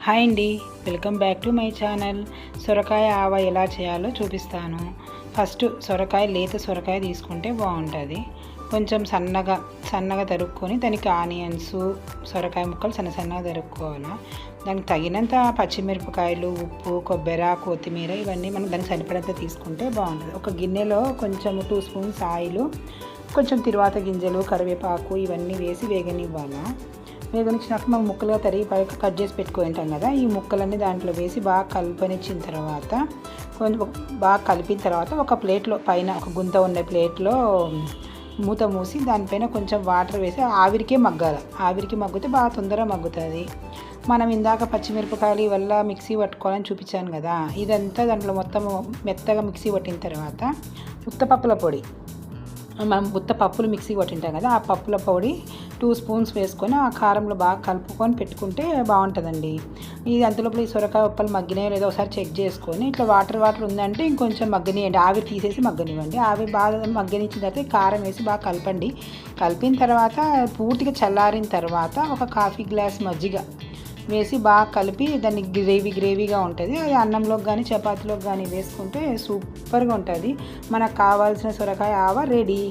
Hi అండి, welcome back to my channel. సొరకాయ ఆవ ఎలా చేయాలో చూపిస్తాను. ఫస్ట్ లేత సొరకాయ తీసుకుంటే బాగుంటుంది. కొంచెం సన్నగా తరుక్కొని దానికి ఆనియన్స్, సొరకాయ ముక్కలు సన్నగా తరుక్కోవాలి. దానికి తగినంత పచ్చిమిరపకాయలు, ఉప్పు, కొబ్బరి, కొత్తిమీర ఇవన్నీ మనం దానికి సరిపడంత తీసుకుంటే బాగుంటుంది. ఒక గిన్నెలో కొంచెం 2 స్పూన్స్ ఆయిల్, కొంచెం తిరువాత గింజలు, కరివేపాకు ఇవన్నీ వేసి వేగనివ్వాలి. వేగనిచ్చినాక మనం ముక్కలుగా తరిగి కట్ చేసి పెట్టుకుంటాం కదా, ఈ ముక్కలన్నీ దాంట్లో వేసి బాగా కలిపిన తర్వాత ఒక ప్లేట్లో పైన ఒక గుంత ఉన్న ప్లేట్లో మూత మూసి దానిపైన కొంచెం వాటర్ వేసి ఆవిరికే మగ్గితే బాగా తొందరగా మగ్గుతుంది. మనం ఇందాక పచ్చిమిరపకాయలు వల్ల మిక్సీ పట్టుకోవాలని చూపించాను కదా, ఇదంతా దాంట్లో మొత్తం మెత్తగా మిక్సీ పట్టిన తర్వాత మనం ఉత్తపప్పులు మిక్సీ కొట్టింటాం కదా, ఆ పప్పుల పొడి 2 స్పూన్స్ వేసుకొని ఆ కారంలో బాగా కలుపుకొని పెట్టుకుంటే బాగుంటుందండి. ఇది అంతలోపల ఈ సొరకాయ ఉప్పలు మగ్గినాయో లేదో ఒకసారి చెక్ చేసుకొని ఇట్లా వాటర్ ఉందంటే ఇంకొంచెం మగ్గనివ్వండి, ఆవిరి తీసేసి మగ్గనివ్వండి. ఆవిరి బాగా మగ్గనిచ్చిన తర్వాత కారం వేసి బాగా కలపండి. కలిపిన తర్వాత పూర్తిగా చల్లారిన తర్వాత ఒక కాఫీ గ్లాస్ మజ్జిగ వేసి బాగా కలిపి దాన్ని గ్రేవీగా ఉంటుంది. అది అన్నంలోకి కానీ చపాతీలోకి కానీ వేసుకుంటే సూపర్గా ఉంటుంది. మనకు కావాల్సిన సొరకాయ ఆవ రెడీ.